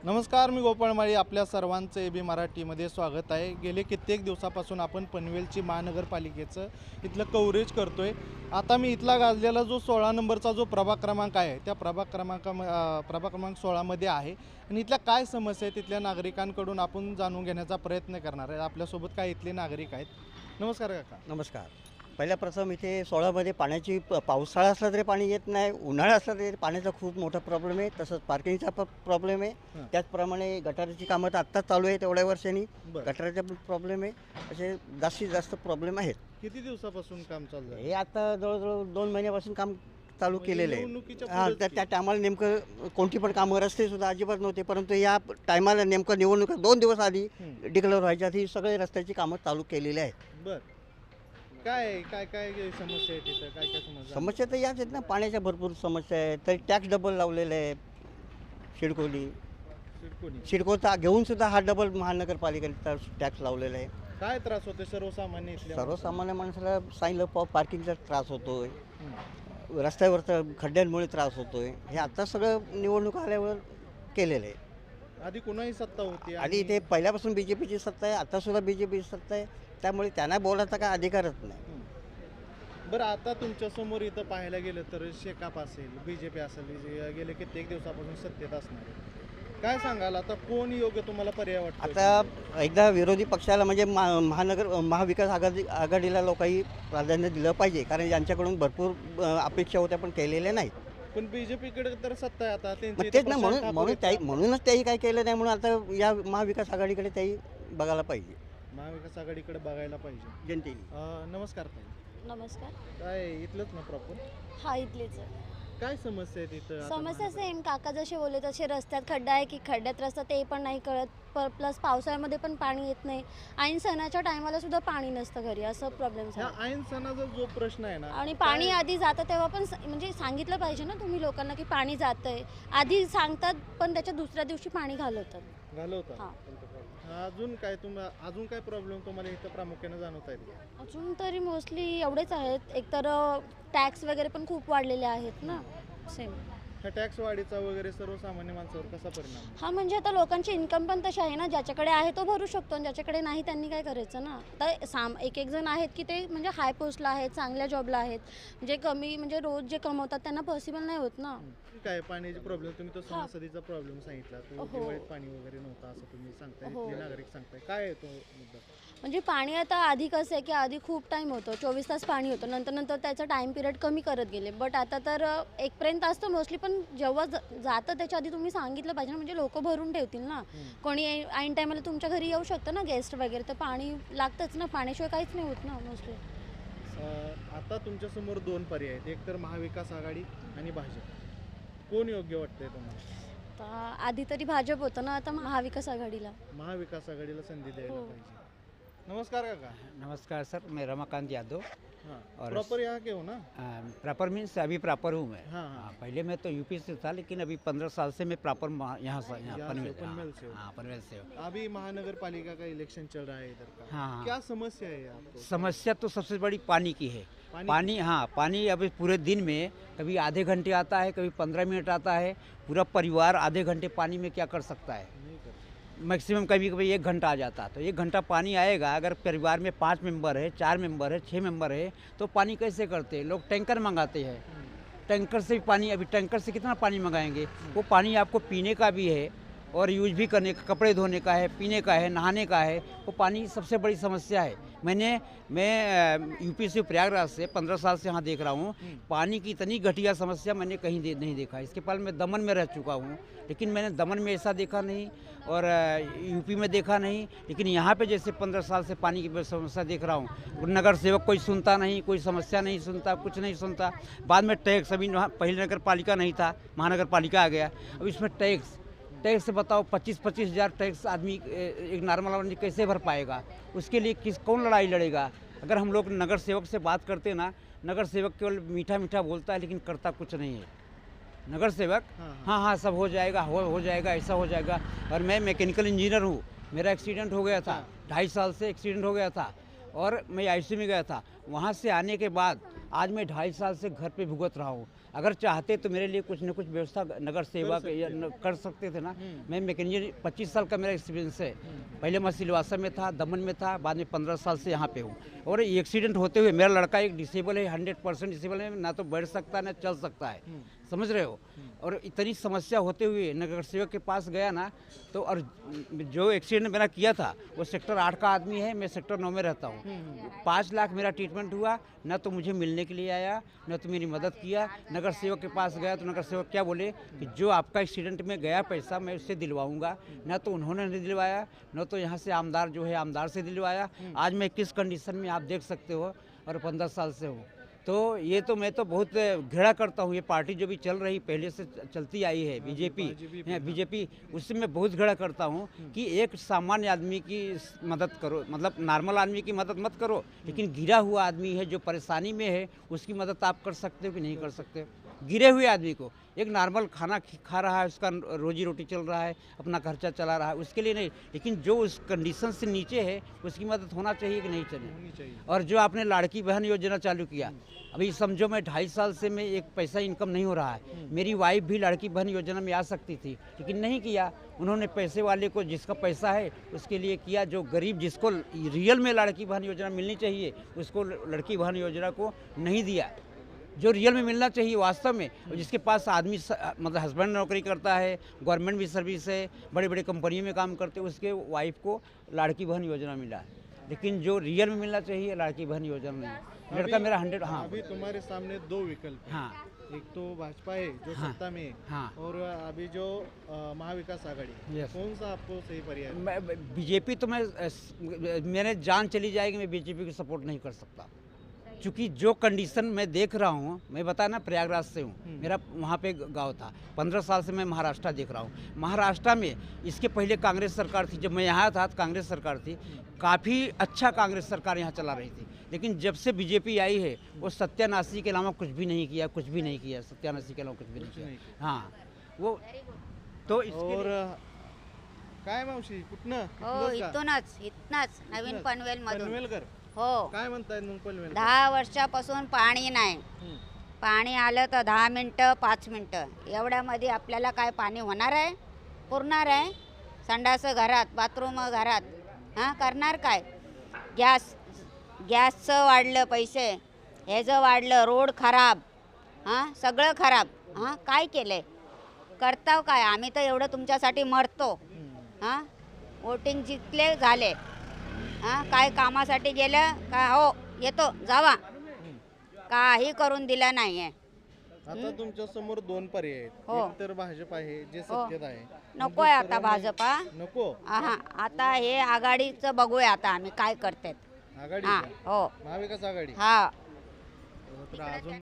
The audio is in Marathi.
नमस्कार, मी गोपाळ माळी. आपल्या सर्वांचं ए बी मराठीमध्ये स्वागत आहे. गेले कित्येक दिवसापासून आपण पनवेलची महानगरपालिकेचं इथलं कव्हरेज करतोय. आता मी इथला गाजलेला जो 16 नंबरचा जो प्रभाग क्रमांक आहे त्या प्रभाग क्रमांक 16मध्ये आहे आणि इथल्या काय समस्या आहेत तिथल्या नागरिकांकडून आपण जाणून घेण्याचा प्रयत्न करणार आहे. आपल्यासोबत काय इथले नागरिक आहेत. नमस्कार काका. नमस्कार. पहिल्या प्रथम इथे 16मध्ये पाण्याची पावसाळा असला तरी पाणी येत नाही, उन्हाळा असला तरी पाण्याचा खूप मोठा प्रॉब्लेम आहे. तसंच पार्किंगचा प्रॉब्लेम आहे. त्याचप्रमाणे गटाराची कामं तर आत्ताच चालू आहेत एवढ्या वर्षांनी. गटाराचा पण प्रॉब्लेम आहे. असे जास्तीत जास्त प्रॉब्लेम आहेत. किती दिवसापासून काम चालू आहे? हे आता जवळजवळ 2 महिन्यापासून काम चालू केलेलं आहे. हां, तर त्या टायमाला नेमकं कोणती पण कामं रस्तेसुद्धा अजिबात नव्हते, परंतु या टायमाला नेमकं निवडणुका 2 दिवस आधी डिक्लेअर व्हायच्या आधी सगळे रस्त्याची कामं चालू केलेली आहेत. बरं, काय काय काय समस्या आहे तिथं? काय काय समस्या तर याच आहेत ना, पाण्याच्या भरपूर समस्या आहेत. तर टॅक्स डबल लावलेलं आहे. सिडकोचा घेऊन सुद्धा हा डबल महानगरपालिकेचा टॅक्स लावलेला आहे. काय त्रास होते सर्वसामान्य इथल्या? सर्वसामान्य माणसाला सांगितलं पार्किंगचा त्रास होतोय, रस्त्यावरचा खड्ड्यांमुळे त्रास होतोय. हे आता सगळं निवडणूक आल्यावर केलेलं आहे. आधी कुणाही सत्ता होती आणि इथे पहिल्यापासून BJPची सत्ता आहे, आता सुद्धा BJPची सत्ता आहे. त्यामुळे त्यांना बोलायचा काय अधिकारच नाही. बरं, आता तुमच्या समोर इथं पाहायला गेलं तर शेकाप असेल, BJP असेल, जे गेले कित्येक दिवसापासून सत्तेत असणार आहे. काय सांगाल, आता कोण योग्य तुम्हाला पर्याय वाटतो? आता एकदा विरोधी पक्षाला म्हणजे महाविकास आघाडीला लोकांनी प्राधान्य दिलं पाहिजे, कारण यांच्याकडून भरपूर अपेक्षा होत्या पण केलेल्या नाहीत. पण BJPकडे तर सत्ता आहे आता त्यांची. तेच ना, म्हणूनच त्याही काय केलं नाही. म्हणून आता या महाविकास आघाडीकडे त्याही बघायला पाहिजे. महाविकास आघाडीकडे बघायला पाहिजे जनतेने. नमस्कार ताई. नमस्कार. काय इथलंच ना प्रॉपर? हा, इथलेच आहे. काय समस्या आहे तिथं? समस्या सेम काका जसे बोलले तसे, रस्त्यात खड्डा आहे की खड्ड्यात रस्ता ते पण नाही कळत. प्लस पावसाळ्यामध्ये पण पाणी येत नाही. ऐन सणाच्या टायमाला सुद्धा पाणी नसतं घरी, असं प्रॉब्लेम ह्या ऐन सणाचा जो प्रश्न आहे ना, आणि पाणी आधी जातं तेव्हा पण म्हणजे सांगितलं पाहिजे ना तुम्ही लोकांना की पाणी जातंय. आधी सांगतात पण त्याच्या दुसऱ्या दिवशी पाणी घालवतात. हां. अजून काय प्रॉब्लेम तुम्हाला इथं प्रामुख्याने जाणवत आहेत? अजून तरी मोस्टली एवढेच आहेत. एकतर टॅक्स वगैरे पण खूप वाढलेले आहेत ना. सेम ह्या टॅक्स वाढीचा वगैरे सर्वसामान्य माणसावर कसा परिणाम? हा, म्हणजे आता लोकांची इन्कम पण तशी आहे ना, ज्याच्याकडे आहे तो भरू शकतो आणि ज्याच्याकडे नाही त्यांनी काय करायचं ना. आता एक जण आहेत की ते म्हणजे हाय पोस्टला आहेत, चांगल्या जॉबला आहेत, जे कमी म्हणजे रोज जे कमवतात त्यांना पॉसिबल नाही होत ना. काय पाण्याची प्रॉब्लेम तुम्ही तो सणासुदीचा प्रॉब्लेम सांगितला, तो दिवाळीत पाणी वगैरे नव्हतं असं तुम्ही सांगताय, इथले नागरिक सांगताय. काय आहे तो मुद्दा? म्हणजे पाणी आता आधी कसं आहे की आधी खूप टाईम होतं, 24 तास पाणी होतं. नंतर त्याचा टाईम पिरियड कमी करत गेले. बट आता तर 1 पर्यंत असतं मोस्टली. पण जेव्हा जातं त्याच्या आधी तुम्ही सांगितलं पाहिजे ना, म्हणजे लोक भरून ठेवतील ना. कोणी ऐन टायमाला तुमच्या घरी येऊ शकतं ना गेस्ट वगैरे, तर पाणी लागतंच ना. पाण्याशिवाय काहीच नाही होत ना मोस्टली. आता तुमच्यासमोर 2 पर्याय आहेत, एक तर महाविकास आघाडी आणि भाजप. कोण योग्य वाटतंय तुम्हाला? आधी तरी भाजप होतं ना, आता महाविकास आघाडीला. महाविकास आघाडीला संधी द्यायला पाहिजे. नमस्कार काका. नमस्कार सर, मैं रमाकांत यादव। और प्रॉपर यहाँ के हो ना? प्रॉपर मीन्स अभी प्रॉपर हूँ मैं। हाँ। पहले मैं तो यूपी से था, लेकिन अभी 15 साल से मैं प्रॉपर यहाँ पनवेल से हो। हाँ, पनवेल से हो। अभी महानगर पालिका का इलेक्शन चल रहा है इधर का। हाँ। क्या समस्या है आपको? समस्या तो सबसे बड़ी पानी की है। पानी, हाँ, पानी अभी पूरे दिन में कभी आधे घंटे आता है, कभी 15 मिनट आता है। पूरा परिवार आधे घंटे पानी में क्या कर सकता है? नहीं कर। मैक्सिमम कभी कभी 1 घंटा आ जाता। तो 1 घंटा पानी आएगा, अगर परिवार में 5 मेंबर है, 4 मेंबर है, 6 मेंबर है, तो पानी कैसे करते हैं? लोग टैंकर मंगाते हैं। टैंकर से भी पानी, अभी टैंकर से कितना पानी मंगाएंगे? वो पानी आपको पीने का भी है और यूज भी करने का, कपड़े धोने का है, पीने का है, नहाने का है। वो पानी सबसे बड़ी समस्या है। मैं यूपी से प्रयागराज से 15 साल से यहाँ देख रहा हूँ। पानी की इतनी घटिया समस्या मैंने कहीं नहीं देखा। इसके पहले मैं दमन में रह चुका हूँ, लेकिन मैंने दमन में ऐसा देखा नहीं और यूपी में देखा नहीं। लेकिन यहाँ पे जैसे 15 साल से पानी की समस्या देख रहा हूँ, नगर सेवक कोई सुनता नहीं, कोई समस्या नहीं सुनता, कुछ नहीं सुनता। बाद में टैक्स, अभी पहले नगर पालिका नहीं था, महानगर पालिका आ गया, अब इसमें टैक्स से बताओ 25-25 हज़ार टैक्स आदमी एक नॉर्मल आदमी कैसे भर पाएगा? उसके लिए कौन लड़ाई लड़ेगा? अगर हम लोग नगर सेवक से बात करते ना, नगर सेवक केवल मीठा मीठा बोलता है, लेकिन करता कुछ नहीं है। नगर सेवक हाँ सब हो जाएगा, हो जाएगा, ऐसा हो जाएगा। और मैं मैकेनिकल इंजीनियर हूँ। मेरा एक्सीडेंट हो गया था, 2.5 साल से एक्सीडेंट हो गया था और मैं ICU में गया था। वहाँ से आने के बाद आज मैं 2.5 साल से घर पे भुगत रहा हूँ। अगर चाहते तो मेरे लिए कुछ न कुछ व्यवस्था नगर सेवा कर सकते थे ना। मैं मैकेनिक 25 साल का मेरा एक्सपीरियंस है। पहले मैं सिलवासा में था, दमन में था, बाद में 15 साल से यहाँ पे हूँ। और एक्सीडेंट होते हुए मेरा लड़का एक डिसेबल है, 100% डिसेबल है, ना तो बैठ सकता है ना चल सकता है, समझ रहे हो। और इतनी समस्या होते हुए नगर सेवक के पास गया ना, तो और जो एक्सीडेंट मेरा किया था वो सेक्टर 8 का आदमी है, मैं सेक्टर 9 में रहता हूँ। 5 लाख मेरा ट्रीटमेंट हुआ, ना तो मुझे मिलने के लिए आया, ना तो मेरी मदद किया। नगर सेवक के पास गया तो नगर सेवक क्या बोले कि जो आपका एक्सीडेंट में गया पैसा मैं उससे दिलवाऊंगा, ना तो उन्होंने नहीं दिलवाया, ना तो यहाँ से आमदार जो है आमदार से दिलवाया। आज मैं किस कंडीशन में आप देख सकते हो, और 15 साल से हूँ। तो ये तो मैं तो बहुत घृणा करता हूँ। ये पार्टी जो भी चल रही पहले से चलती आई है बीजेपी, उससे मैं बहुत घृणा करता हूँ कि एक सामान्य आदमी की मदद करो, मतलब नॉर्मल आदमी की मदद मत करो, लेकिन गिरा हुआ आदमी है जो परेशानी में है उसकी मदद आप कर सकते हो कि नहीं कर सकते हो। गिरे हुए आदमी को एक नॉर्मल खाना खा रहा है, उसका रोजी रोटी चल रहा है, अपना खर्चा चला रहा है, उसके लिए नहीं, लेकिन जो उस कंडीशन से नीचे है उसकी मदद होना चाहिए कि नहीं चाहिए। और जो आपने लाड़की बहन योजना चालू किया, अभी समझो मैं 2.5 साल से मैं एक पैसा इनकम नहीं हो रहा है। मेरी वाइफ भी लड़की बहन योजना में आ सकती थी, लेकिन नहीं किया। उन्होंने पैसे वाले को, जिसका पैसा है उसके लिए किया, जो गरीब जिसको रियल में लड़की बहन योजना मिलनी चाहिए उसको लड़की बहन योजना को नहीं दिया। जो रियल में मिलना चाहिए वास्तव में, और जिसके पास आदमी मतलब हस्बैंड नौकरी करता है, गवर्नमेंट भी सर्विस है, बड़े बड़े कंपनी में काम करते, उसके वाइफ को लाड़की बहन योजना मिला है। लेकिन जो रियल में मिलना चाहिए लाड़की बहन योजना नहीं। लड़का मेरा 100। हाँ, अभी तुम्हारे सामने 2 विकल्प हैं। हाँ, एक तो भाजपा है जो हाँ, सत्ता में है, हाँ, और अभी जो महाविकास आघाड़ी है। Yes. कौन सा आपको सही पर्याय है? बीजेपी तो मैंने जान चली जाएगी, मैं बीजेपी की सपोर्ट नहीं कर सकता। क्योंकि जो कंडीशन मैं देख रहा हूँ, मैं बता ना प्रयागराज से हूँ, मेरा वहाँ पे गांव था। 15 साल से मैं महाराष्ट्र देख रहा हूँ। महाराष्ट्र में इसके पहले कांग्रेस सरकार थी, जब मैं यहाँ था तो कांग्रेस सरकार थी, काफ़ी अच्छा कांग्रेस सरकार यहाँ चला रही थी। लेकिन जब से बीजेपी आई है वो सत्यानाशी के अलावा कुछ भी नहीं किया, कुछ भी नहीं किया, सत्यानाशी के अलावा कुछ भी नहीं किया। हाँ, वो तो और काय मावशी कुठनं? हो इथलंच का? इथूनच नवीन पनवेल मधून पनवेलकर. हो काय म्हणतायत मग पनवेल? 10 वर्षापासून पाणी नाही. पाणी आलं तर 10 मिनटं 5 मिनटं एवढ्यामध्ये आपल्याला काय पाणी होणार आहे, पुरणार आहे? संडास घरात, बाथरूम घरात, हां करणार काय? गॅसचं वाढलं पैसे, ह्याचं वाढलं, रोड खराब, हां सगळं खराब. हां काय केलंय, करताव काय? आम्ही तर एवढं तुमच्यासाठी मरतो. हां वोटिंग जिंकले झाले, हां काय कामासाठी गेलं का? हो येतो जावा, काही करून दिलं नाही आहे. आता तुमच्या समोर 2 पर्याय आहेत. हो. एक तर भाजप आहे जे हो. सत्तेत आहे. नको आहे आता भाजपा. नको. हा आता हे आघाडीचं बघूया आता आम्ही काय करतात. आघाडी हां का? हो महाविकास आघाडी. हा तर अजून